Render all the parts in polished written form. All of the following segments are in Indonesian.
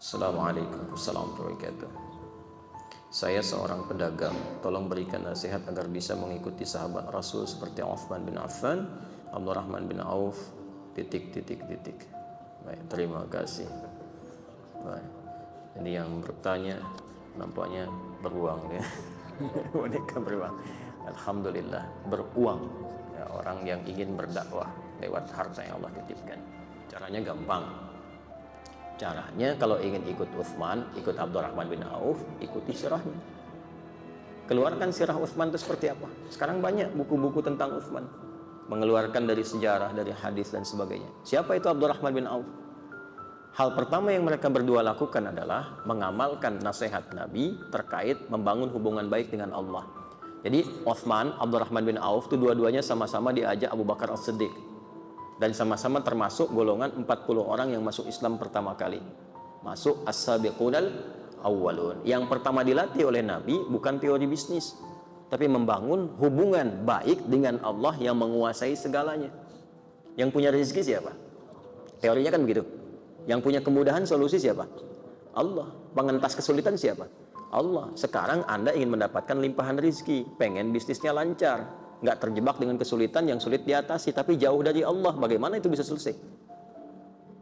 Assalamualaikum warahmatullahi wabarakatuh. Saya seorang pedagang, tolong berikan nasihat agar bisa mengikuti sahabat Rasul seperti Uthman bin Affan, Abdurrahman bin Auf, Baik, terima kasih. Baik. Ini yang bertanya nampaknya beruang ya. Boneka beruang. Alhamdulillah, beruang. Ya, orang yang ingin berdakwah lewat harta yang Allah titipkan. Caranya gampang. Caranya kalau ingin ikut Uthman, ikut Abdurrahman bin Auf, ikuti sirahnya. Keluarkan sirah Uthman itu seperti apa. Sekarang banyak buku-buku tentang Uthman, mengeluarkan dari sejarah, dari hadis dan sebagainya. Siapa itu Abdurrahman bin Auf? Hal pertama yang mereka berdua lakukan adalah mengamalkan nasihat Nabi terkait membangun hubungan baik dengan Allah. Jadi Uthman, Abdurrahman bin Auf itu dua-duanya sama-sama diajak Abu Bakar As-Siddiq, dan sama-sama termasuk golongan 40 orang yang masuk Islam pertama kali, masuk as-sabiqunal awwalun. Yang pertama dilatih oleh Nabi bukan teori bisnis, tapi membangun hubungan baik dengan Allah yang menguasai segalanya. Yang punya rezeki siapa? Teorinya kan begitu. Yang punya kemudahan solusi siapa? Allah. Pengentas kesulitan siapa? Allah. Sekarang Anda ingin mendapatkan limpahan rezeki, pengen bisnisnya lancar, nggak terjebak dengan kesulitan yang sulit diatasi, tapi jauh dari Allah, bagaimana itu bisa selesai?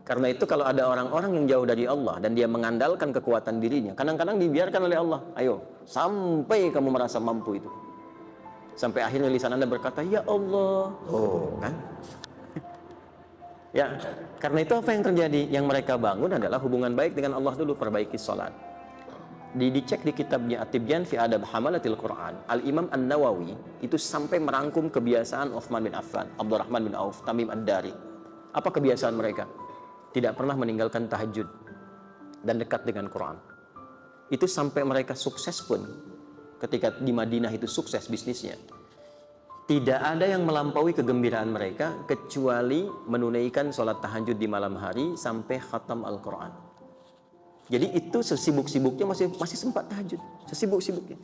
Karena itu kalau ada orang-orang yang jauh dari Allah dan dia mengandalkan kekuatan dirinya, kadang-kadang dibiarkan oleh Allah, ayo sampai kamu merasa mampu itu, sampai akhirnya lisan Anda berkata ya Allah, oh kan? Ya, karena itu apa yang terjadi? Yang mereka bangun adalah hubungan baik dengan Allah dulu. Perbaiki sholat. Dicek di kitabnya At-Tibyan fi Adab Hamalatil Quran, Al-Imam An-Nawawi itu sampai merangkum kebiasaan Uthman bin Affan, Abdurrahman bin Auf, Tamim Ad-Dari. Apa kebiasaan mereka? Tidak pernah meninggalkan tahajud dan dekat dengan Quran. Itu sampai mereka sukses pun, ketika di Madinah itu sukses bisnisnya, tidak ada yang melampaui kegembiraan mereka kecuali menunaikan sholat tahajud di malam hari sampai khatam Al-Quran. Jadi itu sesibuk-sibuknya masih sempat tahajud, sesibuk-sibuknya.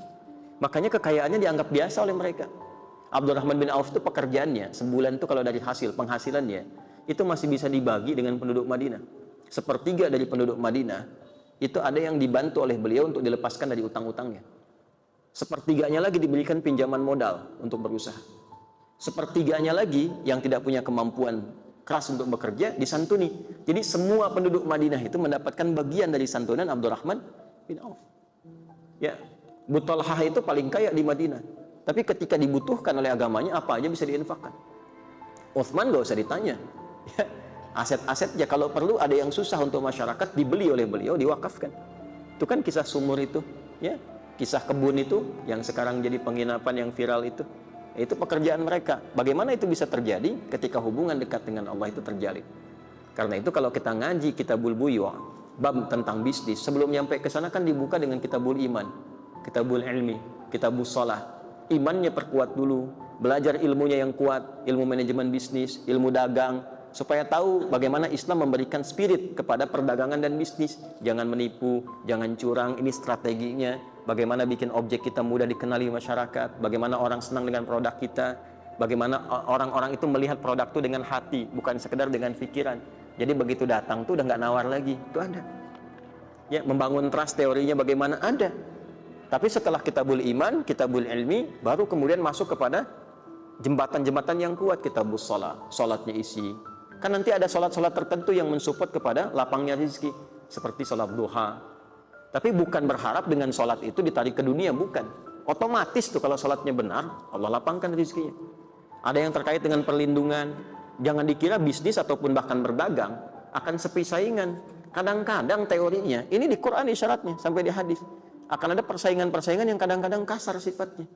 Makanya kekayaannya dianggap biasa oleh mereka. Abdurrahman bin Auf itu pekerjaannya sebulan itu kalau dari hasil penghasilannya itu masih bisa dibagi dengan penduduk Madinah. Sepertiga dari penduduk Madinah itu ada yang dibantu oleh beliau untuk dilepaskan dari utang-utangnya. Sepertiganya lagi diberikan pinjaman modal untuk berusaha. Sepertiganya lagi yang tidak punya kemampuan keras untuk bekerja disantuni. Jadi semua penduduk Madinah itu mendapatkan bagian dari santunan Abdurrahman bin Auf. Ya, Abu Talhah itu paling kaya di Madinah, tapi ketika dibutuhkan oleh agamanya apa aja bisa diinfakkan. Uthman gak usah ditanya. Ya, aset-asetnya kalau perlu ada yang susah untuk masyarakat dibeli oleh beliau, diwakafkan. Itu kan kisah sumur itu, ya. Kisah kebun itu yang sekarang jadi penginapan yang viral itu pekerjaan mereka. Bagaimana itu bisa terjadi ketika hubungan dekat dengan Allah itu terjalin? Karena itu kalau kita ngaji Kitabul Buyu', bab tentang bisnis, sebelum nyampe ke sana kan dibuka dengan Kitabul Iman, Kitabul Ilmi, Kitabul Shalah. Imannya perkuat dulu, belajar ilmunya yang kuat, ilmu manajemen bisnis, ilmu dagang, supaya tahu bagaimana Islam memberikan spirit kepada perdagangan dan bisnis. Jangan menipu, jangan curang, ini strateginya. Bagaimana bikin objek kita mudah dikenali masyarakat, bagaimana orang senang dengan produk kita, bagaimana orang-orang itu melihat produk itu dengan hati, bukan sekedar dengan pikiran. Jadi begitu datang tuh udah nggak nawar lagi, itu ada. Ya, membangun trust teorinya bagaimana ada. Tapi setelah Kitabul Iman, Kitabul Ilmi, baru kemudian masuk kepada jembatan-jembatan yang kuat. Kitabul Shalah, sholatnya isi. Kan nanti ada sholat-sholat tertentu yang mensupport kepada lapangnya rezeki, seperti sholat duha. Tapi bukan berharap dengan sholat itu ditarik ke dunia, bukan. Otomatis tuh kalau sholatnya benar, Allah lapangkan rezekinya. Ada yang terkait dengan perlindungan. Jangan dikira bisnis ataupun bahkan berdagang akan sepi saingan. Kadang-kadang teorinya, ini di Quran isyaratnya sampai di hadis, akan ada persaingan-persaingan yang kadang-kadang kasar sifatnya.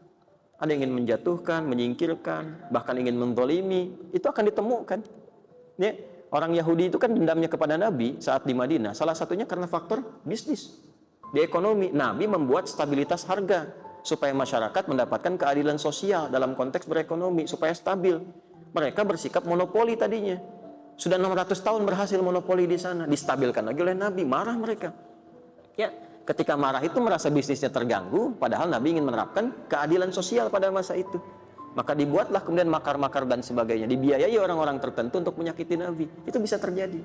Ada yang ingin menjatuhkan, menyingkirkan, bahkan ingin menzalimi, itu akan ditemukan. Ya, orang Yahudi itu kan dendamnya kepada Nabi saat di Madinah, salah satunya karena faktor bisnis. Di ekonomi, Nabi membuat stabilitas harga supaya masyarakat mendapatkan keadilan sosial dalam konteks berekonomi, supaya stabil. Mereka bersikap monopoli tadinya. Sudah 600 tahun berhasil monopoli di sana, distabilkan lagi oleh Nabi, marah mereka. Ya, ketika marah itu merasa bisnisnya terganggu, padahal Nabi ingin menerapkan keadilan sosial pada masa itu. Maka dibuatlah kemudian makar-makar dan sebagainya, dibiayai orang-orang tertentu untuk menyakiti Nabi. Itu bisa terjadi.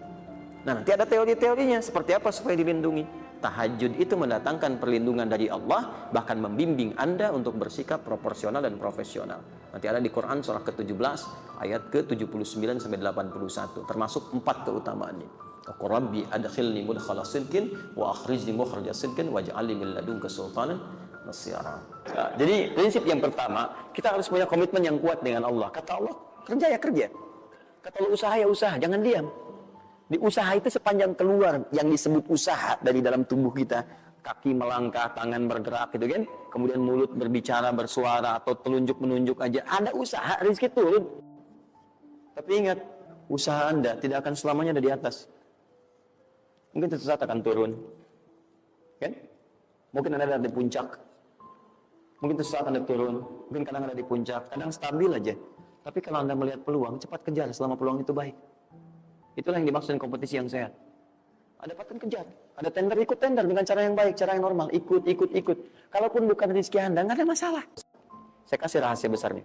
Nah, nanti ada teori-teorinya seperti apa supaya dilindungi. Tahajud itu mendatangkan perlindungan dari Allah, bahkan membimbing Anda untuk bersikap proporsional dan profesional. Nanti ada di Quran surah ke-17 ayat ke-79 sampai 81, termasuk 4 keutamaannya. Rabbi adkhilni mudkhala sidqin wa akhrijni mukhraja sidqin waj'alni min ladunka sultanan nasira. Nah, jadi prinsip yang pertama, kita harus punya komitmen yang kuat dengan Allah. Kata Allah, kerja ya kerja. Kata Allah, usaha ya usaha, jangan diam. Di usaha itu sepanjang keluar yang disebut usaha dari dalam tubuh kita, kaki melangkah, tangan bergerak gitu kan, kemudian mulut berbicara, bersuara atau telunjuk menunjuk aja, ada usaha, rezeki turun. Tapi ingat, usaha Anda tidak akan selamanya ada di atas. Mungkin suatu saat akan turun. Kan? Mungkin Anda ada di puncak. Mungkin suatu saat Anda turun, mungkin kadang ada di puncak, kadang stabil aja. Tapi kalau Anda melihat peluang, cepat kejar selama peluang itu baik. Itulah yang dimaksud kompetisi yang sehat. Ada paten kejar, ada tender, ikut tender dengan cara yang baik, cara yang normal, ikut. Kalaupun bukan rezeki Anda, nggak ada masalah. Saya kasih rahasia besarnya.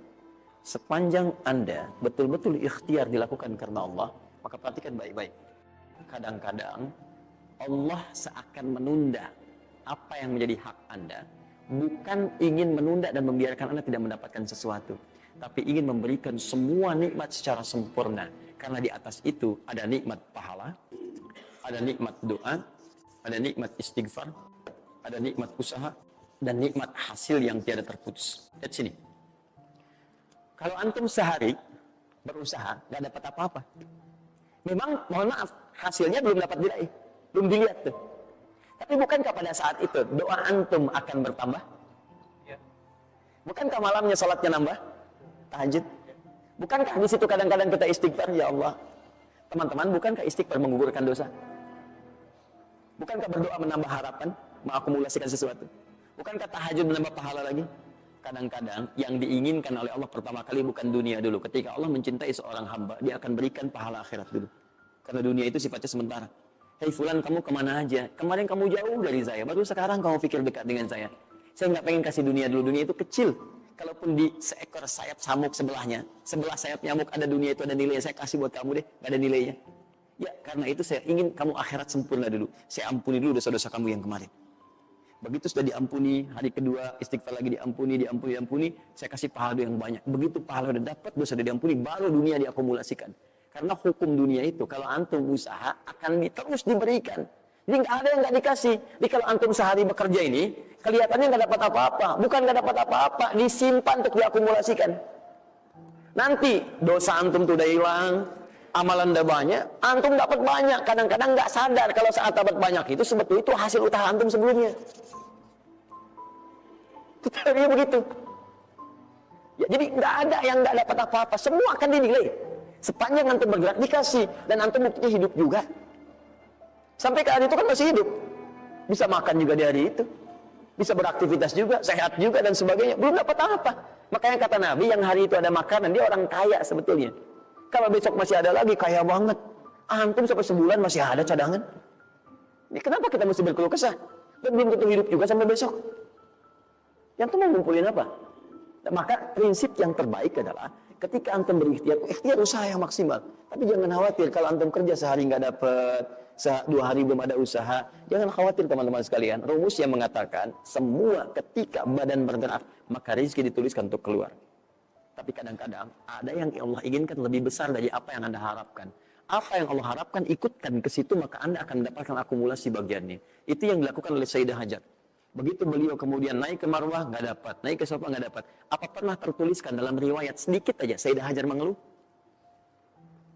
Sepanjang Anda betul-betul ikhtiar dilakukan karena Allah, maka perhatikan baik-baik. Kadang-kadang Allah seakan menunda apa yang menjadi hak Anda, bukan ingin menunda dan membiarkan Anda tidak mendapatkan sesuatu, tapi ingin memberikan semua nikmat secara sempurna. Karena di atas itu ada nikmat pahala, ada nikmat doa, ada nikmat istighfar, ada nikmat usaha, dan nikmat hasil yang tiada terputus. Lihat sini. Kalau antum sehari berusaha, nggak dapat apa-apa. Memang, mohon maaf, hasilnya belum dapat diraih, belum dilihat tuh. Tapi bukankah pada saat itu doa antum akan bertambah? Bukankah malamnya salatnya nambah? Tahajud? Bukankah di situ kadang-kadang kita istighfar, ya Allah? Teman-teman, bukankah istighfar menggugurkan dosa? Bukankah berdoa menambah harapan, mengakumulasikan sesuatu? Bukankah tahajud menambah pahala lagi? Kadang-kadang yang diinginkan oleh Allah pertama kali bukan dunia dulu. Ketika Allah mencintai seorang hamba, dia akan berikan pahala akhirat dulu. Karena dunia itu sifatnya sementara. Hei fulan, kamu kemana aja? Kemarin kamu jauh dari saya, baru sekarang kamu pikir dekat dengan saya. Saya nggak pengen kasih dunia dulu, dunia itu kecil. Kalaupun di seekor sayap samuk sebelahnya, sebelah sayap nyamuk ada dunia itu ada nilainya, saya kasih buat kamu deh, gak ada nilainya. Ya, karena itu saya ingin kamu akhirat sempurna dulu. Saya ampuni dulu dosa-dosa kamu yang kemarin. Begitu sudah diampuni, hari kedua istighfar lagi diampuni, saya kasih pahala yang banyak. Begitu pahala udah dapat, dosa udah diampuni, baru dunia diakumulasikan. Karena hukum dunia itu, kalau antum usaha akan terus diberikan. Jadi nggak ada yang nggak dikasih. Jadi kalau antum sehari bekerja ini, kelihatannya nggak dapat apa-apa. Bukan nggak dapat apa-apa, disimpan untuk diakumulasikan. Nanti dosa antum tuh udah hilang, amalan udah banyak, antum dapat banyak. Kadang-kadang nggak sadar kalau saat dapat banyak itu sebetulnya itu hasil usaha antum sebelumnya. Itu teorinya begitu. Ya, jadi nggak ada yang nggak dapat apa-apa. Semua akan dinilai. Sepanjang antum bergerak dikasih, dan antum buktinya hidup juga. Sampai ke hari itu kan masih hidup, bisa makan juga di hari itu, bisa beraktivitas juga, sehat juga dan sebagainya, belum dapat apa. Makanya kata Nabi, yang hari itu ada makanan, dia orang kaya sebetulnya. Kalau besok masih ada lagi, kaya banget. Antum sampai sebulan masih ada cadangan. Ini kenapa kita mesti berkeluh kesah? Dan belum tentu hidup juga sampai besok. Yang tuh mau ngumpulin apa? Nah, maka prinsip yang terbaik adalah ketika antum berikhtiar usaha yang maksimal. Tapi jangan khawatir kalau antum kerja sehari nggak dapat, 2 hari belum ada usaha. Jangan khawatir teman-teman sekalian. Rumus yang mengatakan semua ketika badan bergerak maka rezeki dituliskan untuk keluar. Tapi kadang-kadang ada yang Allah inginkan lebih besar dari apa yang Anda harapkan. Apa yang Allah harapkan ikutkan ke situ, maka Anda akan mendapatkan akumulasi bagiannya. Itu yang dilakukan oleh Sayyidah Hajar. Begitu beliau kemudian naik ke Marwah nggak dapat, naik ke Safa nggak dapat. Apa pernah tertuliskan dalam riwayat sedikit aja Sayyidah Hajar mengeluh?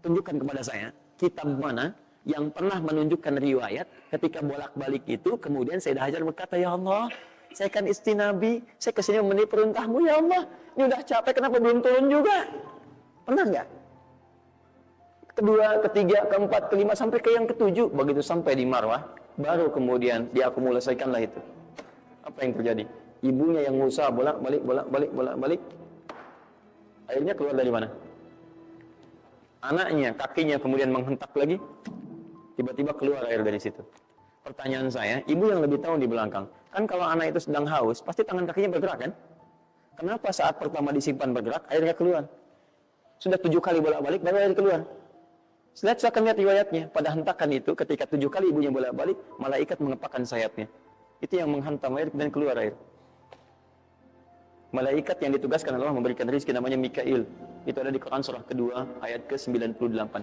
Tunjukkan kepada saya kitab mana yang pernah menunjukkan riwayat ketika bolak-balik itu, kemudian Sayyidah Hajar berkata, ya Allah, saya kan istri Nabi, saya kesini memenuhi perintahmu, ya Allah, ini udah capek, kenapa belum turun juga? Pernah nggak? Kedua, ketiga, keempat, kelima, sampai ke yang ketujuh, begitu sampai di Marwah, baru kemudian diakumulasikanlah itu. Apa yang terjadi? Ibunya yang usaha bolak-balik, akhirnya keluar dari mana? Anaknya, kakinya kemudian menghentak lagi, tiba-tiba keluar air dari situ. Pertanyaan saya, ibu yang lebih tahu di belakang, kan kalau anak itu sedang haus, pasti tangan kakinya bergerak kan? Kenapa saat pertama disimpan bergerak, airnya keluar? Sudah 7 kali bolak-balik, baru air keluar. Silakan lihat riwayatnya. Pada hentakan itu, ketika 7 kali ibunya bolak-balik, malaikat mengepakkan sayapnya. Itu yang menghantam air dan keluar air. Malaikat yang ditugaskan Allah memberikan rezeki namanya Mikail. Itu ada di Quran surah kedua ayat ke-98.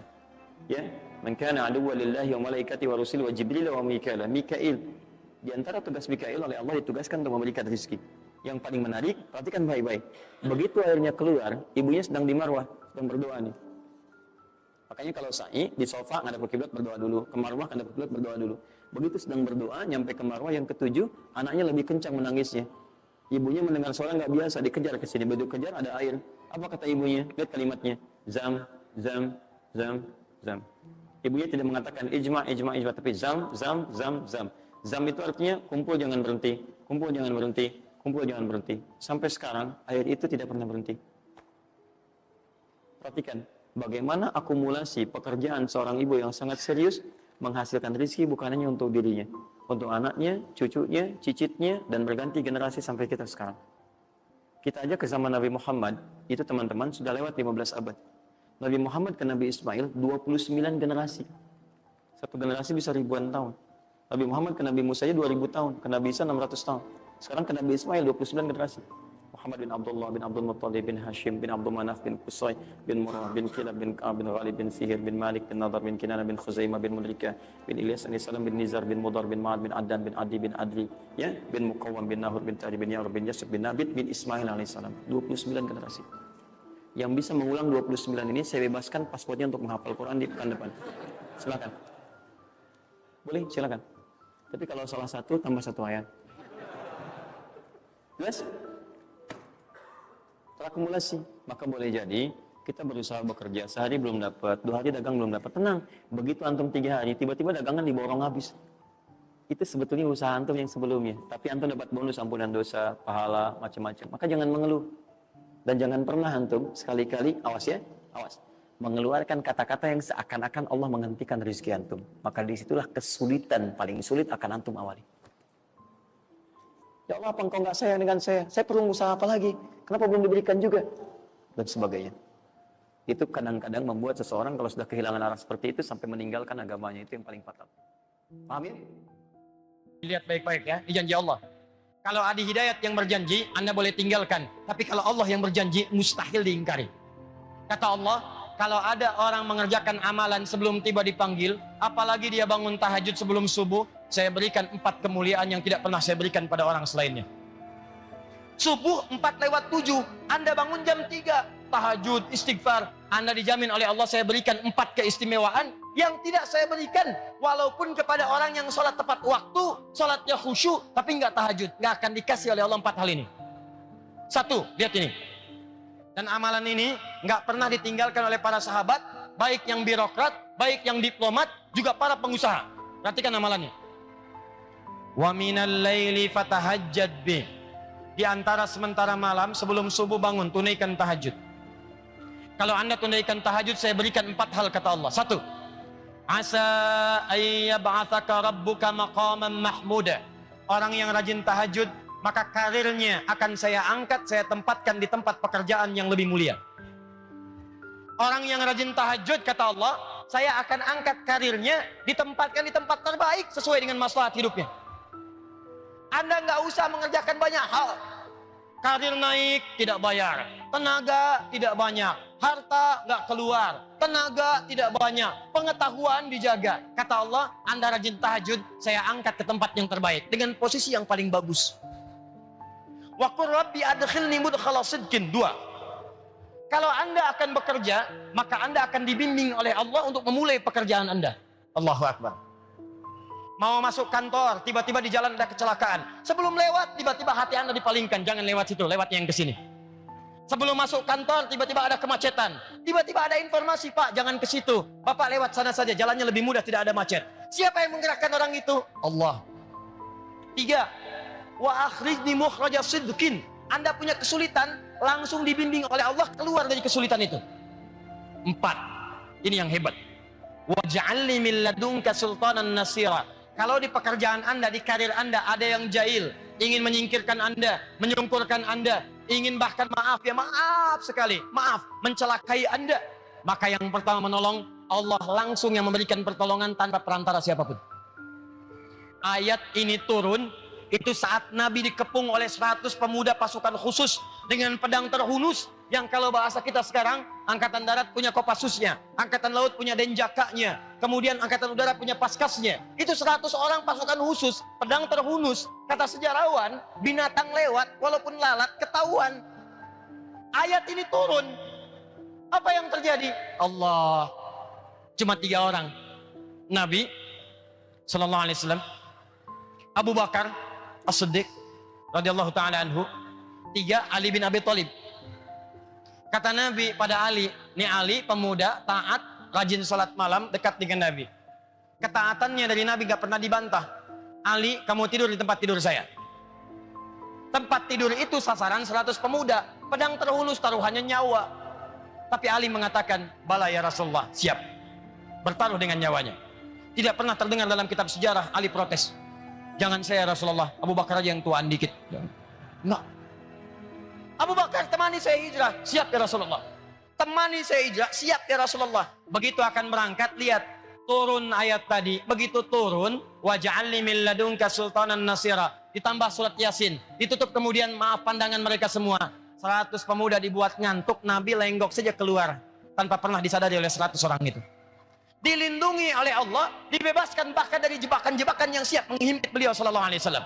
Ya, man kana aduwwan lillahi wa malaikati wa rusuli wa jibril wa mikail. Mikail. Di antara tugas Mikail oleh Allah ditugaskan untuk memberikan rezeki. Yang paling menarik, perhatikan baik-baik. Begitu airnya keluar, ibunya sedang di marwah, sedang berdoa nih. Makanya kalau sa'i di sofa ngadep ke kiblat berdoa dulu, ke marwah ngadep ke kiblat berdoa dulu. Begitu sedang berdoa nyampe ke marwah yang ke-7, anaknya lebih kencang menangisnya. Ibunya mendengar suara nggak biasa, dikejar ke sini. Begitu kejar ada air. Apa kata ibunya? Lihat kalimatnya. Zam, zam, zam, zam. Ibunya tidak mengatakan ijma, ijma, ijma, tapi zam, zam, zam, zam. Zam itu artinya kumpul jangan berhenti, kumpul jangan berhenti, kumpul jangan berhenti. Sampai sekarang air itu tidak pernah berhenti. Perhatikan. Bagaimana akumulasi pekerjaan seorang ibu yang sangat serius menghasilkan rezeki bukan hanya untuk dirinya, untuk anaknya, cucunya, cicitnya, dan berganti generasi sampai kita sekarang. Kita aja ke zaman Nabi Muhammad, itu teman-teman sudah lewat 15 abad. Nabi Muhammad ke Nabi Ismail 29 generasi. Satu generasi bisa ribuan tahun. Nabi Muhammad ke Nabi Musa 2000 tahun, ke Nabi Isa 600 tahun. Sekarang ke Nabi Ismail 29 generasi. Muhammad bin Abdullah bin Abdul Muttalib bin Hashim bin Abdul Manaf bin Qusay bin Murrah bin Kilab bin Ka'ab bin Ghalib bin Fihir bin Malik bin Nadar bin Kinana bin Khuzaimah bin Mudrika bin Ilyas bin Salam bin Nizar bin Mudar bin Ma'ad bin Adnan bin Adi bin Adri ya bin Muqawwam bin Nahur bin Tari bin Yarub bin Yasib bin Nabit bin Ismail alaihissalam. 29 generasi. Yang bisa mengulang 29 ini saya bebaskan paspornya untuk menghafal Quran di pekan depan. Silakan. Boleh, silakan. Tapi kalau salah satu tambah satu ayat. Jelas? Terakumulasi, maka boleh jadi kita berusaha bekerja, sehari belum dapat, 2 hari dagang belum dapat, tenang. Begitu antum 3 hari, tiba-tiba dagangan diborong habis. Itu sebetulnya usaha antum yang sebelumnya, tapi antum dapat bonus ampunan dosa, pahala, macam-macam. Maka jangan mengeluh. Dan jangan pernah antum, sekali-kali, awas ya, awas. Mengeluarkan kata-kata yang seakan-akan Allah menghentikan rezeki antum. Maka disitulah kesulitan paling sulit akan antum awali. Ya Allah, apa engkau nggak sayang dengan saya? Saya perlu usaha apa lagi? Kenapa belum diberikan juga? Dan sebagainya. Itu kadang-kadang membuat seseorang kalau sudah kehilangan arah seperti itu sampai meninggalkan agamanya. Itu yang paling fatal. Paham ya? Lihat baik-baik ya, ini janji Allah. Kalau ada hidayat yang berjanji, Anda boleh tinggalkan. Tapi kalau Allah yang berjanji, mustahil diingkari. Kata Allah, kalau ada orang mengerjakan amalan sebelum tiba dipanggil, apalagi dia bangun tahajud sebelum subuh, saya berikan 4 kemuliaan yang tidak pernah saya berikan pada orang selainnya. Subuh 4:07, Anda bangun jam 3, tahajud, istighfar, Anda dijamin oleh Allah saya berikan 4 keistimewaan yang tidak saya berikan walaupun kepada orang yang sholat tepat waktu, sholatnya khusyuk, tapi nggak tahajud, nggak akan dikasih oleh Allah 4 hal ini. 1, lihat ini. Dan amalan ini nggak pernah ditinggalkan oleh para sahabat, baik yang birokrat, baik yang diplomat, juga para pengusaha. Perhatikan amalannya. Wa minal laili fatahajjad bih. Di antara sementara malam sebelum subuh bangun, tunaikan tahajud. Kalau Anda tunaikan tahajud, saya berikan 4 hal kata Allah. 1, asa ayyab'atsaka rabbuka maqaman mahmuda. Orang yang rajin tahajud, maka karirnya akan saya angkat, saya tempatkan di tempat pekerjaan yang lebih mulia. Orang yang rajin tahajud, kata Allah, saya akan angkat karirnya, ditempatkan di tempat terbaik sesuai dengan maslahat hidupnya. Anda nggak usah mengerjakan banyak hal. Karir naik, tidak bayar. Tenaga, tidak banyak. Harta, nggak keluar. Tenaga, tidak banyak. Pengetahuan dijaga. Kata Allah, Anda rajin tahajud, saya angkat ke tempat yang terbaik. Dengan posisi yang paling bagus. Wa qur rabbi adkhilni mudkhala sidqin. 2. Kalau Anda akan bekerja, maka Anda akan dibimbing oleh Allah untuk memulai pekerjaan Anda. Allahu Akbar. Mau masuk kantor, tiba-tiba di jalan ada kecelakaan. Sebelum lewat, tiba-tiba hati Anda dipalingkan. Jangan lewat situ, lewat yang ke sini. Sebelum masuk kantor, tiba-tiba ada kemacetan. Tiba-tiba ada informasi, Pak, jangan ke situ. Bapak lewat sana saja, jalannya lebih mudah, tidak ada macet. Siapa yang menggerakkan orang itu? Allah. 3. Wa akhrijni mukhraja sidqin. Anda punya kesulitan, langsung dibimbing oleh Allah keluar dari kesulitan itu. 4. Ini yang hebat. Waj'alni min ladunka sultanan nasira. Kalau di pekerjaan Anda, di karir Anda ada yang jahil, ingin menyingkirkan Anda, menyungkurkan Anda, ingin bahkan maaf, ya maaf sekali, maaf, mencelakai Anda, maka yang pertama menolong, Allah langsung yang memberikan pertolongan tanpa perantara siapapun. Ayat ini turun itu saat Nabi dikepung oleh 100 pemuda pasukan khusus dengan pedang terhunus, yang kalau bahasa kita sekarang, angkatan darat punya kopassusnya, angkatan laut punya denjakanya, kemudian angkatan udara punya paskasnya. Itu 100 orang pasukan khusus, pedang terhunus. Kata sejarawan, binatang lewat walaupun lalat ketahuan. Ayat ini turun, apa yang terjadi? Allah, cuma 3 orang, Nabi sallallahu alaihi wasallam, Abu Bakar As-Siddiq radhiyallahu taala anhu, 3 Ali bin Abi Thalib. Kata Nabi pada Ali, ini Ali pemuda taat, rajin salat malam, dekat dengan Nabi. Ketaatannya dari Nabi gak pernah dibantah. Ali, kamu tidur di tempat tidur saya. Tempat tidur itu sasaran 100 pemuda, pedang terhunus, taruhannya nyawa. Tapi Ali mengatakan, bala ya Rasulullah, siap bertaruh dengan nyawanya. Tidak pernah terdengar dalam kitab sejarah Ali protes. Jangan saya Rasulullah, Abu Bakar aja yang tuaan dikit. Nah, Abu Bakar, temani saya hijrah, siap ya Rasulullah. Temani saya hijrah, siap ya Rasulullah. Begitu akan berangkat, lihat turun ayat tadi. Begitu turun, waj'alni min ladunka sultanan nasira, ditambah surat Yasin, ditutup kemudian maaf pandangan mereka semua. 100 pemuda dibuat ngantuk, Nabi lenggok saja keluar tanpa pernah disadari oleh 100 orang itu. Dilindungi oleh Allah, dibebaskan bahkan dari jebakan-jebakan yang siap menghimpit beliau sallallahu alaihi wasallam.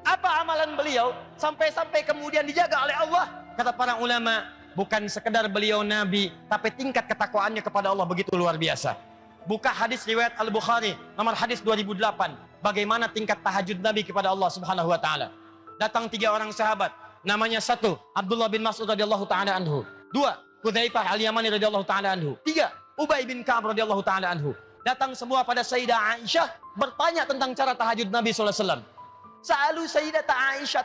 Apa amalan beliau sampai-sampai kemudian dijaga oleh Allah? Kata para ulama, bukan sekedar beliau nabi, tapi tingkat ketakwaannya kepada Allah begitu luar biasa. Buka hadis riwayat Al-Bukhari nomor hadis 2008, bagaimana tingkat tahajud Nabi kepada Allah Subhanahu wa taala. Datang 3 orang sahabat, namanya 1 Abdullah bin Mas'ud radhiyallahu taala anhu, 2 Hudzaifah al-Yamani radhiyallahu taala anhu, 3 Ubay bin Ka'ab radhiyallahu taala anhu. Datang semua pada Sayyidah Aisyah bertanya tentang cara tahajud Nabi sallallahu alaihi wasallam. Sa'alu Sayyidata Aisyah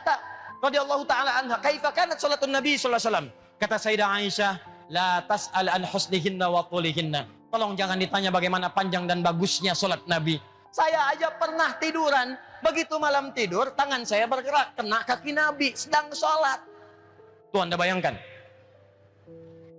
radhiyallahu taala anha, kaifa kanat salatun Nabi sallallahu alaihi wasallam? Kata Sayyidah Aisyah, la tas'al an husnihinna wa tulihinna. Tolong jangan ditanya bagaimana panjang dan bagusnya salat Nabi. Saya aja pernah tiduran, begitu malam tidur tangan saya bergerak kena kaki Nabi sedang salat. Tuh Anda bayangkan.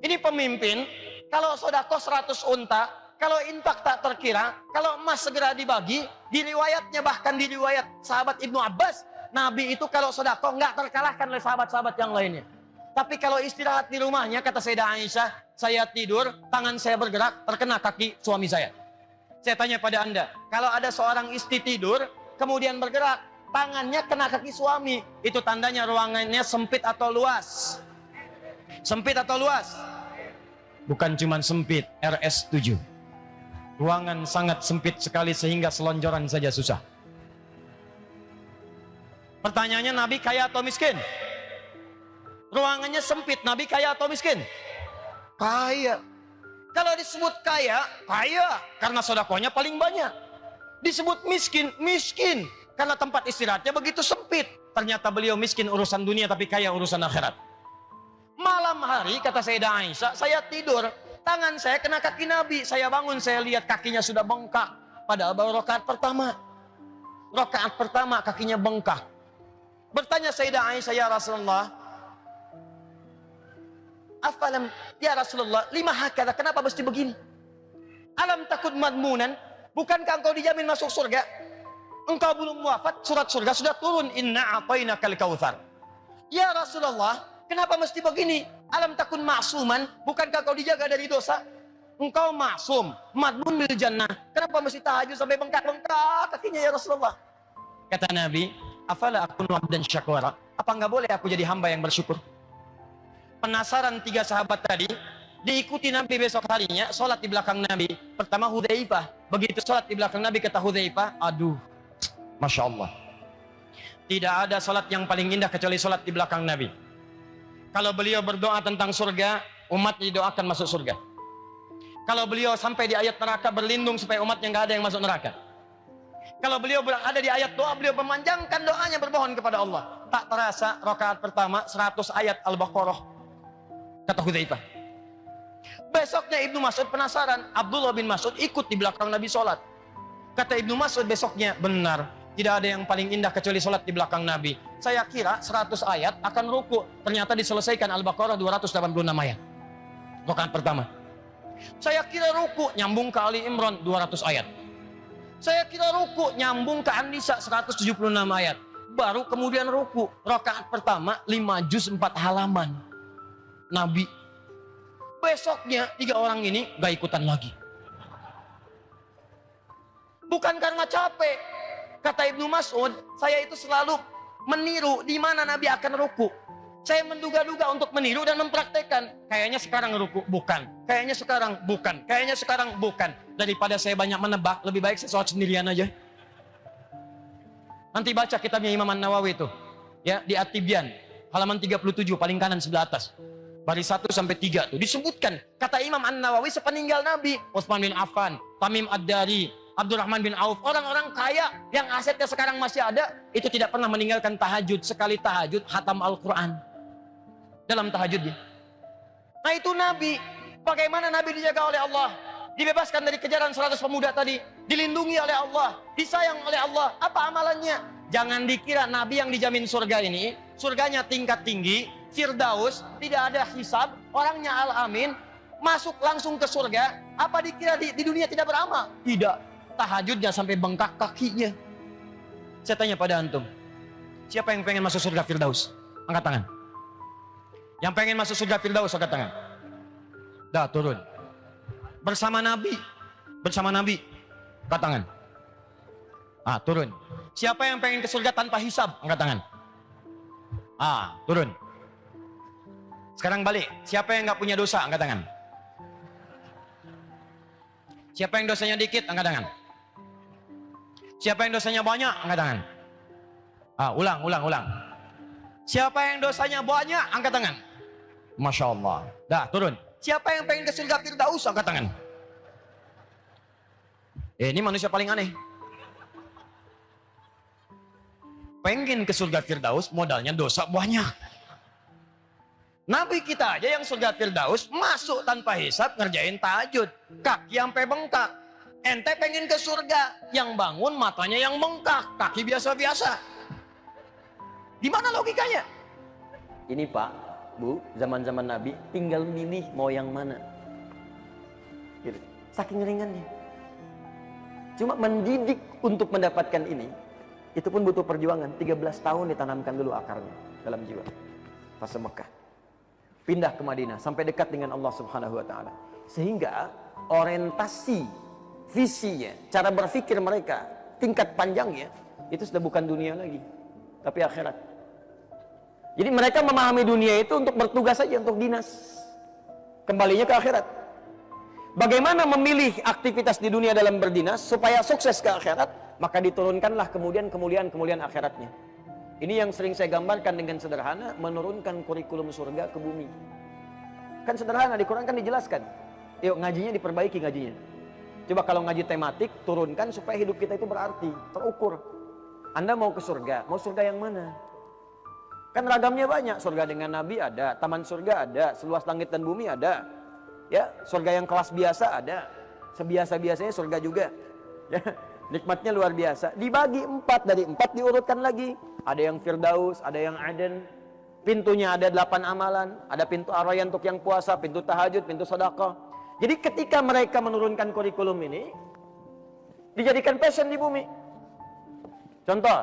Ini pemimpin, kalau sedekah 100 unta, kalau infak tak terkira, kalau emas segera dibagi, di riwayatnya bahkan di riwayat sahabat Ibnu Abbas, Nabi itu kalau sedekah nggak terkalahkan oleh sahabat-sahabat yang lainnya. Tapi kalau istirahat di rumahnya, kata Sayyidah Aisyah, saya tidur, tangan saya bergerak, terkena kaki suami saya. Saya tanya pada Anda, kalau ada seorang istri tidur, kemudian bergerak, tangannya kena kaki suami, itu tandanya ruangannya sempit atau luas? Sempit atau luas? Bukan cuma sempit, RS7. Ruangan sangat sempit sekali sehingga selonjoran saja susah. Pertanyaannya, Nabi kaya atau miskin? Ruangannya sempit, Nabi kaya atau miskin? Kaya. Kalau disebut kaya, kaya karena sedekahnya paling banyak. Disebut miskin, miskin karena tempat istirahatnya begitu sempit. Ternyata beliau miskin urusan dunia tapi kaya urusan akhirat. Malam hari, kata Sayyidah Aisyah, saya tidur, tangan saya kena kaki Nabi. Saya bangun, saya lihat kakinya sudah bengkak. Padahal baru rakaat pertama. Rakaat pertama kakinya bengkak. Bertanya Sayyidah Aisyah, ya Rasulullah, afalam, ya Rasulullah, lima hakada, kenapa mesti begini? Alam takut madmunan, bukankah engkau dijamin masuk surga? Engkau belum wafat, surat surga sudah turun, inna a'tainakal kautsar. Ya Rasulullah, kenapa mesti begini? Alam takun ma'suman, bukankah kau dijaga dari dosa? Engkau maksum, madmun bil jannah. Kenapa mesti tahajud sampai bengkak-bengkak kakinya ya Rasulullah? Kata Nabi, afala akunu abdan syakura? Apa enggak boleh aku jadi hamba yang bersyukur? Penasaran 3 sahabat tadi, diikuti Nabi besok harinya, sholat di belakang Nabi. Pertama Hudzaifah, begitu sholat di belakang Nabi, kata Hudzaifah, aduh, Masya Allah. Tidak ada sholat yang paling indah kecuali sholat di belakang Nabi. Kalau beliau berdoa tentang surga, umat didoakan masuk surga. Kalau beliau sampai di ayat neraka, berlindung supaya umatnya nggak ada yang masuk neraka. Kalau beliau ada di ayat doa, beliau memanjangkan doanya, bermohon kepada Allah. Tak terasa rakaat pertama 100 ayat Al-Baqarah, kata Hudzaifah. Besoknya Ibnu Mas'ud penasaran, Abdullah bin Mas'ud ikut di belakang Nabi sholat. Kata Ibnu Mas'ud besoknya, benar, tidak ada yang paling indah kecuali sholat di belakang Nabi. Saya kira 100 ayat akan ruku, ternyata diselesaikan Al-Baqarah 286 ayat. Rakaat pertama. Saya kira ruku nyambung ke Ali Imran 200 ayat. Saya kira ruku nyambung ke An-Nisa 176 ayat. Baru kemudian ruku. Rakaat pertama 5 juz 4 halaman. Nabi. Besoknya 3 orang ini gak ikutan lagi. Bukan karena capek. Kata Ibnu Mas'ud, saya itu selalu meniru di mana Nabi akan ruku. Saya menduga-duga untuk meniru dan mempraktekkan. Kayaknya sekarang ruku, bukan. Kayaknya sekarang bukan. Kayaknya sekarang bukan. Daripada saya banyak menebak, lebih baik saya sholat sendirian aja. Nanti baca kitabnya Imam An-Nawawi itu. Ya, di At-Tibyan, halaman 37 paling kanan sebelah atas. Baris 1 sampai 3 tuh disebutkan. Kata Imam An-Nawawi sepeninggal Nabi, Utsman bin Affan, Tamim Ad-Dari, Abdurrahman bin Auf, orang-orang kaya yang asetnya sekarang masih ada, itu tidak pernah meninggalkan tahajud. Sekali tahajud, khatam Al-Quran. Dalam tahajudnya. Nah itu Nabi. Bagaimana Nabi dijaga oleh Allah? Dibebaskan dari kejaran 100 pemuda tadi. Dilindungi oleh Allah. Disayang oleh Allah. Apa amalannya? Jangan dikira Nabi yang dijamin surga ini, surganya tingkat tinggi, Firdaus, tidak ada hisab, orangnya Al-Amin, masuk langsung ke surga. Apa dikira di dunia tidak beramal? Tidak. Tahajudnya sampai bengkak kakinya. Saya tanya pada antum, siapa yang pengen masuk surga Firdaus? Angkat tangan. Yang pengen masuk surga Firdaus, angkat tangan. Dah, turun. Bersama Nabi. Bersama Nabi. Angkat tangan. Ah, turun. Siapa yang pengen ke surga tanpa hisab? Angkat tangan. Ah, turun. Sekarang balik. Siapa yang nggak punya dosa? Angkat tangan. Siapa yang dosanya dikit? Angkat tangan. Siapa yang dosanya banyak? Angkat tangan. Ah, ulang. Siapa yang dosanya banyak? Angkat tangan. Masya Allah. Dah, turun. Siapa yang pengen ke surga Firdaus? Angkat tangan. Ini manusia paling aneh. Pengen ke surga Firdaus, modalnya dosa banyak. Nabi kita aja yang surga Firdaus masuk tanpa hisab ngerjain tahajud. Kaki sampai bengkak. Ente pengen ke surga, yang bangun matanya yang bengkak, kaki biasa-biasa. Di mana logikanya? Ini Pak, Bu, zaman-zaman Nabi tinggal milih mau yang mana. Gitu. Saking ringannya. Cuma mendidik untuk mendapatkan ini, itu pun butuh perjuangan. 13 tahun ditanamkan dulu akarnya dalam jiwa. Fase Mekah. Pindah ke Madinah sampai dekat dengan Allah Subhanahu wa taala. Sehingga orientasi, visinya, cara berpikir mereka, tingkat panjangnya itu sudah bukan dunia lagi, tapi akhirat. Jadi mereka memahami dunia itu untuk bertugas saja, untuk dinas. Kembalinya ke akhirat. Bagaimana memilih aktivitas di dunia dalam berdinas supaya sukses ke akhirat? Maka diturunkanlah kemudian kemuliaan akhiratnya. Ini yang sering saya gambarkan dengan sederhana, menurunkan kurikulum surga ke bumi. Kan sederhana, di Quran kan dijelaskan. Yuk ngajinya diperbaiki ngajinya. Coba kalau ngaji tematik, turunkan supaya hidup kita itu berarti, terukur. Anda mau ke surga, mau surga yang mana? Kan ragamnya banyak, surga dengan Nabi ada, taman surga ada, seluas langit dan bumi ada. Ya, surga yang kelas biasa ada, sebiasa-biasanya surga juga. Ya, nikmatnya luar biasa. Dibagi 4, dari 4 diurutkan lagi. Ada yang Firdaus, ada yang Aden. Pintunya ada 8 amalan. Ada pintu Ar-Rayyan untuk yang puasa, pintu tahajud, pintu sedekah. Jadi ketika mereka menurunkan kurikulum ini, dijadikan passion di bumi. Contoh,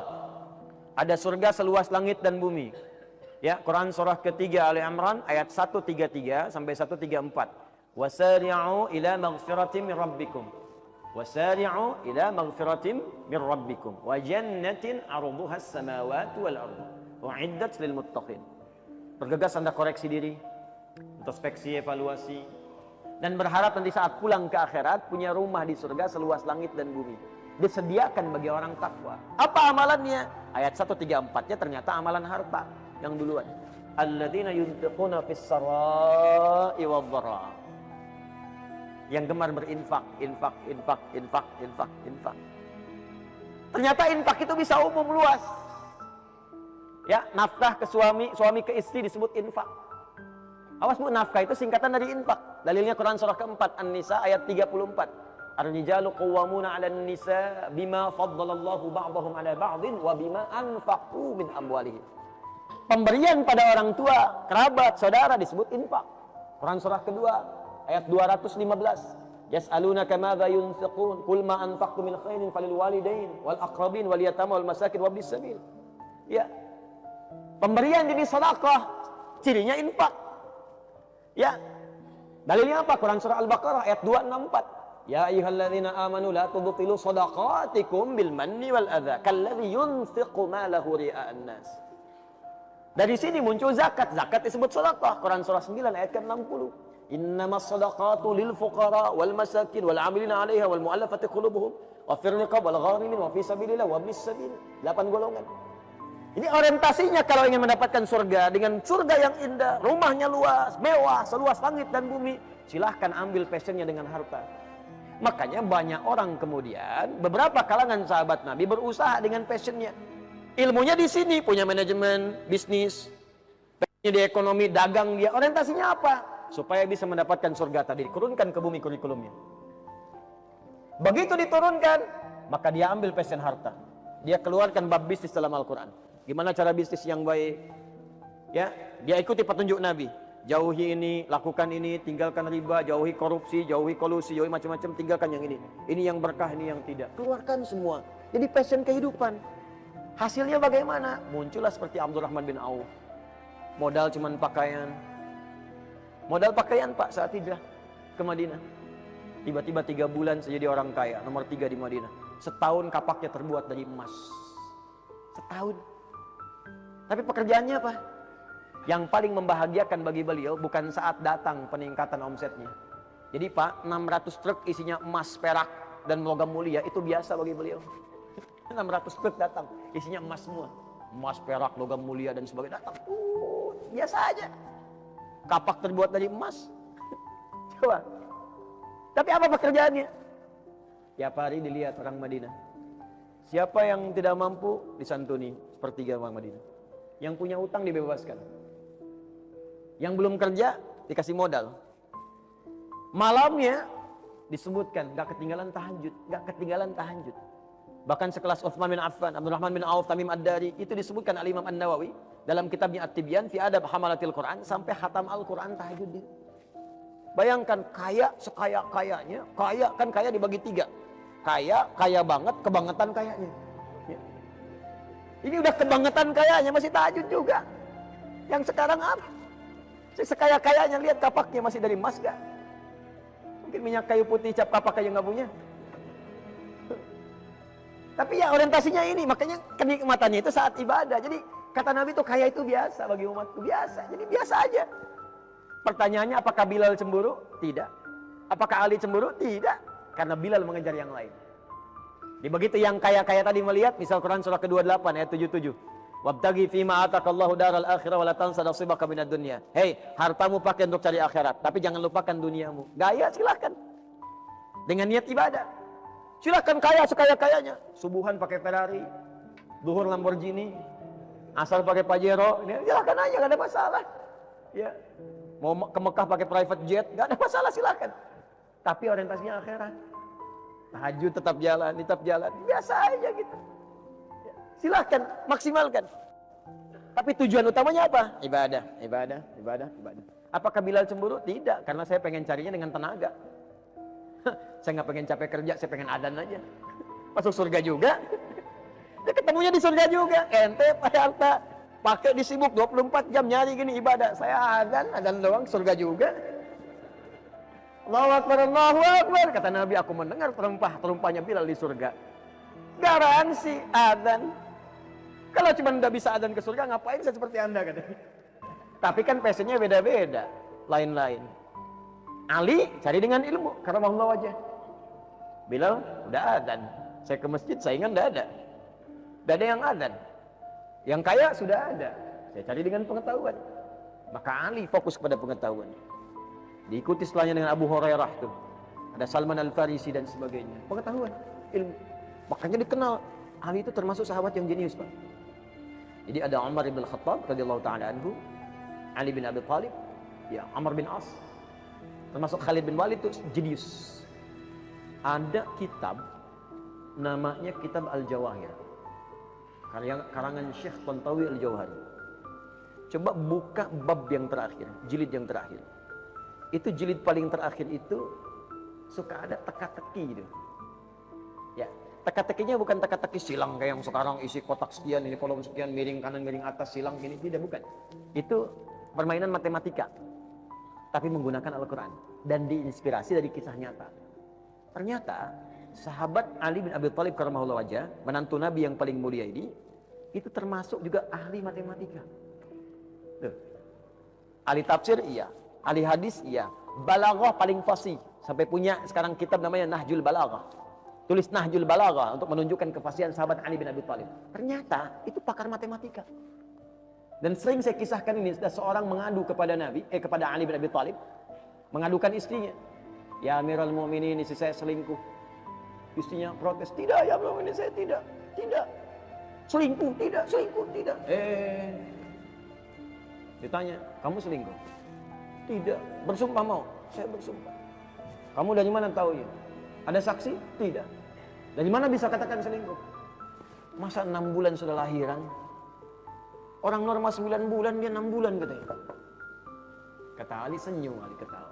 ada surga seluas langit dan bumi. Ya, Quran surah ketiga Ali Imran ayat 133 sampai 134. Wasari'u ila maghfiratin min rabbikum. Wasari'u ila maghfiratin min rabbikum wa jannatin 'arduha as-samawati wal ardu u'iddat lil muttaqin. Bergegas Anda koreksi diri, introspeksi, evaluasi, dan berharap nanti saat pulang ke akhirat punya rumah di surga seluas langit dan bumi. Disediakan bagi orang takwa. Apa amalannya? Ayat 134-nya ternyata amalan harta yang duluan. Alladzina yunfiquna fis sarai wad dharra. Yang gemar berinfak, infak. Ternyata infak itu bisa umum luas. Ya, nafkah ke suami, suami ke istri disebut infak. Awas Bu, nafkah itu singkatan dari infak. Dalilnya Quran surah keempat An-Nisa ayat 34. Ar-rijalu qawwamuna 'alan nisa bima faddalallahu ba'dahum 'ala ba'din wa bima anfaqu min amwalihim. Pemberian pada orang tua, kerabat, saudara disebut infak. Quran surah kedua ayat 215. Yas'alunaka madza yunfiqun qul ma anfaqtum min khairin falil walidain wal aqrabin wal yatama wal masakin wabnis sabil. Ya. Pemberian jenis sedekah, cirinya infak. Ya. Dalilnya apa? Quran surah Al-Baqarah ayat 264. Ya ayyuhalladzina amanu la tubtilu shadaqatikum bil manni wal adza kalladzi yunfiqu malahu ria'an nas. Dari sini muncul zakat. Zakat disebut sedekah. Quran surah 9 ayat ke-60. Innamas shadaqatu lil fuqara wal masakin wal 'amilina 'alaiha wal mu'allafati qulubuhum wa fir riqab wal gharimin wa fi sabilillah wa ibnis sabil. 8 golongan. Ini orientasinya kalau ingin mendapatkan surga, dengan surga yang indah, rumahnya luas, mewah, seluas langit dan bumi, silahkan ambil passionnya dengan harta. Makanya banyak orang kemudian, beberapa kalangan sahabat Nabi berusaha dengan passionnya. Ilmunya di sini, punya manajemen, bisnis, passionnya di ekonomi, dagang dia. Orientasinya apa? Supaya bisa mendapatkan surga tadi, diturunkan ke bumi kurikulumnya. Begitu diturunkan, maka dia ambil passion harta. Dia keluarkan bab bisnis dalam Al-Quran. Gimana cara bisnis yang baik? Ya, dia ikuti petunjuk Nabi. Jauhi ini, lakukan ini, tinggalkan riba, jauhi korupsi, jauhi kolusi, jauhi macam-macam, tinggalkan yang ini. Ini yang berkah, ini yang tidak. Keluarkan semua. Jadi passion kehidupan. Hasilnya bagaimana? Muncullah seperti Abdurrahman bin Auf. Modal cuman pakaian. Modal pakaian Pak saat hijrah ke Madinah. Tiba-tiba 3 bulan saja dia orang kaya, nomor 3 di Madinah. Setahun kapaknya terbuat dari emas. Setahun. Tapi pekerjaannya apa? Yang paling membahagiakan bagi beliau bukan saat datang peningkatan omsetnya. Jadi Pak, 600 truk isinya emas, perak, dan logam mulia itu biasa bagi beliau. 600 truk datang, isinya emas semua. Emas, perak, logam mulia, dan sebagainya datang. Biasa aja. Kapak terbuat dari emas. Coba. Tapi apa pekerjaannya? Tiap hari dilihat orang Madinah. Siapa yang tidak mampu disantuni sepertiga orang Madinah. Yang punya utang dibebaskan. Yang belum kerja dikasih modal. Malamnya disebutkan gak ketinggalan tahajud, gak ketinggalan tahajud. Bahkan sekelas Utsman bin Affan, Abdurrahman bin Auf, Tamim Ad-Dari, itu disebutkan Al-Imam An-Nawawi dalam kitabnya At-Tibyan fi Adab Hamalatil Quran, sampai khatam Al-Quran tahajud dia. Bayangkan kaya sekaya-kayanya, kaya kan kaya dibagi 3. Kaya banget, kebangetan kayanya. Ya. Ini udah kebangetan kayanya masih tahajud juga. Yang sekarang apa? Sekaya-kayanya lihat kapaknya masih dari emas gak? Mungkin minyak kayu putih cap kapak aja nggak punya. Tapi ya orientasinya ini, makanya kenikmatannya itu saat ibadah. Jadi kata Nabi itu kaya itu biasa bagi umatku, biasa. Jadi biasa aja. Pertanyaannya apakah Bilal cemburu? Tidak. Apakah Ali cemburu? Tidak. Karena Bilal mengejar yang lain. Jadi begitu yang kaya-kaya tadi melihat, misal Quran surah ke-28 ayat 77. Wabtaghi fima atakallahu daral akhirah wa la tansa nasibaka minad dunya. Hei, hartamu pakai untuk cari akhirat, tapi jangan lupakan duniamu. Gaya silahkan. Dengan niat ibadah. Silahkan kaya sekaya-kayanya. Subuhan pakai Ferrari, duhur Lamborghini, asal pakai Pajero, ini silahkan aja, gak ada masalah. Ya. Mau ke Mekah pakai private jet, gak ada masalah, silahkan. Tapi orientasinya akhirat. Tahajud tetap jalan, biasa aja gitu. Ya. Silahkan, maksimalkan. Tapi tujuan utamanya apa? Ibadah. Apakah Bilal cemburu? Tidak, karena saya pengen carinya dengan tenaga. Saya nggak pengen capek kerja, saya pengen adzan aja. Masuk surga juga. Dia ketemunya di surga juga. Ente pakai harta, pakai disibuk 24 jam nyari gini ibadah. Saya adzan doang, surga juga. Allahu Akbar, Allahu Akbar. Kata Nabi, aku mendengar terumpahnya Bilal di surga. Garansi adzan. Kalau cuma nggak bisa adzan ke surga, ngapain saya seperti Anda katanya. Tapi kan passionnya beda-beda, lain-lain. Ali cari dengan ilmu, karena Allah wajah. Bilal udah adzan, saya ke masjid saingan udah ada yang adzan. Yang kaya sudah ada, saya cari dengan pengetahuan. Maka Ali fokus kepada pengetahuan. Diikuti setelahnya dengan Abu Hurairah tuh, ada Salman Al-Farisi dan sebagainya. Pengetahuan, ilmu. Makanya dikenal Ali itu termasuk sahabat yang jenius, Pak. Jadi ada Umar bin Khattab radhiyallahu taala anhu, Ali bin Abi Thalib, ya Amr bin As, termasuk Khalid bin Walid itu jenius. Ada kitab namanya Kitab Al-Jawahir, karangan Syekh Tantawi Al-Jauhari. Coba buka bab yang terakhir, jilid yang terakhir. itu jilid paling terakhir itu suka ada teka-teki gitu. Ya, teka-tekinya bukan teka-teki silang kayak yang sekarang isi kotak sekian, ini kolom sekian, miring kanan, miring atas, silang gini, tidak, bukan. Itu permainan matematika, tapi menggunakan Al-Quran dan diinspirasi dari kisah nyata. Ternyata sahabat Ali bin Abi Thalib karramahullah wajah, menantu Nabi yang paling mulia ini, itu termasuk juga ahli matematika. Tuh. Ahli tafsir iya, ahli hadis iya, balaghah paling fasih, sampai punya sekarang kitab namanya Nahjul Balaghah. Tulis Nahjul Balaghah untuk menunjukkan kefasihan sahabat Ali bin Abi Thalib. Ternyata itu pakar matematika. Dan sering saya kisahkan ini, seorang mengadu kepada kepada Ali bin Abi Thalib, mengadukan istrinya. Ya Amirul Mukminin, istri saya selingkuh. Istrinya protes, tidak ya Amirul Mukminin, saya tidak. Selingkuh, tidak. Ditanya, kamu selingkuh? Tidak. Bersumpah mau? Saya bersumpah. Kamu dari mana tahu ya? Ada saksi? Tidak. Dari mana bisa katakan selingkuh? Masa 6 bulan sudah lahiran? Orang normal 9 bulan, dia 6 bulan katanya. Kata Ali, senyum, Ali ketawa.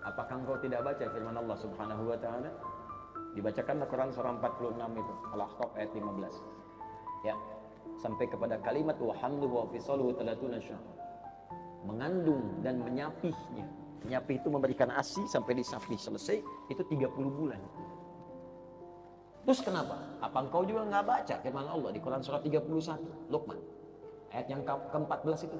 Apakah engkau tidak baca firman Allah Subhanahu wa ta'ala? Dibacakanlah Quran surah 46 itu, Al-Ahqaf ayat 15. Ya, sampai kepada kalimat wa hamluhu wa fisaluhu 30 syahr. Mengandung dan menyapihnya. Menyapih itu memberikan ASI sampai disapih selesai, itu 30 bulan. Terus kenapa? Apa engkau juga nggak baca firman Allah di Quran surah 31, Luqman, ayat yang ke-14 itu?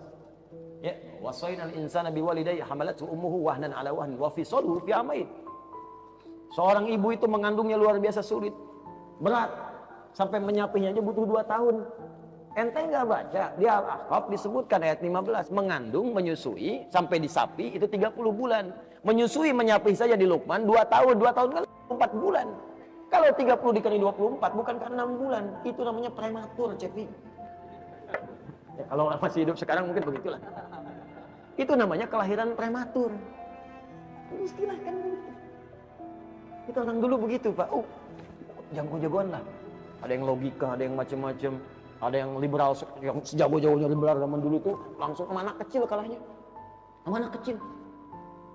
Ya, wasainal insana biwalidayhi hamalathu ummuhu wahnan ala wahnin wa fisaluhu fi amain. Seorang ibu itu mengandungnya luar biasa sulit, berat, sampai menyapihnya aja butuh 2 tahun. Ente nggak baca di Al-Ahqaf disebutkan ayat 15, mengandung, menyusui sampai disapi itu 30 bulan. Menyusui menyapih saja di Luqman 2 tahun, 2 tahun kan 4 bulan. Kalau 30 dikali 24 bukan kan 6 bulan. Itu namanya prematur, Cepi. Ya, kalau masih hidup sekarang mungkin begitulah. Itu namanya kelahiran prematur. Istilahkan begitu. Itu orang dulu begitu, Pak. Jago-jagoan lah. Ada yang logika, ada yang macam-macam. Ada yang liberal, yang sejago-jagonya liberal zaman dulu tuh langsung sama anak kecil kalahnya. Sama anak kecil.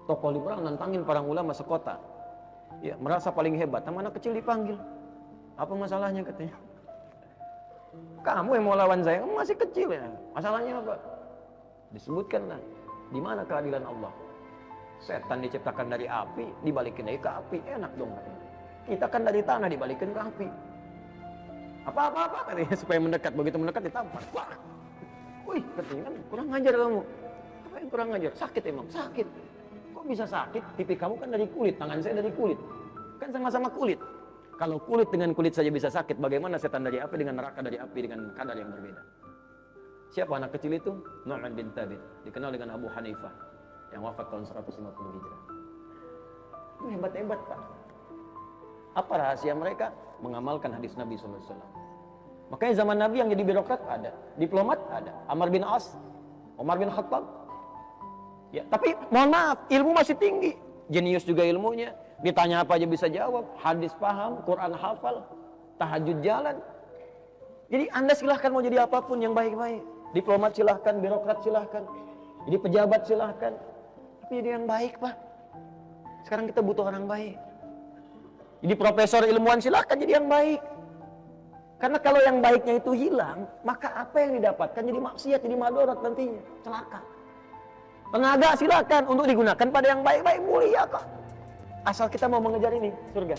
Tokoh liberal nantangin para ulama sekota. Ya, merasa paling hebat, sama anak kecil dipanggil. Apa masalahnya katanya? Kamu yang mau lawan saya, kamu masih kecil ya. Masalahnya apa? Disebutkanlah, di mana keadilan Allah? Setan diciptakan dari api, dibalikin lagi ke api, enak dong. Kita kan dari tanah dibalikin ke api. Apa katanya supaya mendekat, begitu mendekat ditampar. Wah, wih katanya kan kurang ngajar kamu. Apa yang kurang ngajar? Sakit emang, sakit. Kok bisa sakit? Pipi kamu kan dari kulit, tangan saya dari kulit. Kan sama-sama kulit. Kalau kulit dengan kulit saja bisa sakit, bagaimana setan dari api dengan neraka dari api dengan kadar yang berbeda? Siapa anak kecil itu? Nu'man bin Thabit, dikenal dengan Abu Hanifah, yang wafat tahun 150 Hijrah. Ini hebat-hebat, Pak. Apa rahasia mereka? Mengamalkan hadis Nabi SAW. Makanya zaman Nabi yang jadi birokrat ada, diplomat ada, Amr bin As, Umar bin Khattab. Ya, tapi mohon maaf, ilmu masih tinggi, jenius juga ilmunya. Ditanya apa aja bisa jawab, hadis paham, Quran hafal, tahajud jalan. Jadi Anda silahkan mau jadi apapun yang baik-baik. Diplomat silahkan, birokrat silahkan, jadi pejabat silahkan. Tapi jadi yang baik, Pak. Sekarang kita butuh orang baik. Jadi profesor ilmuwan silahkan jadi yang baik. Karena kalau yang baiknya itu hilang, maka apa yang didapatkan jadi maksiat, jadi madorot nantinya, celaka. Tenaga silakan untuk digunakan pada yang baik-baik, mulia kok. Asal kita mau mengejar ini, surga.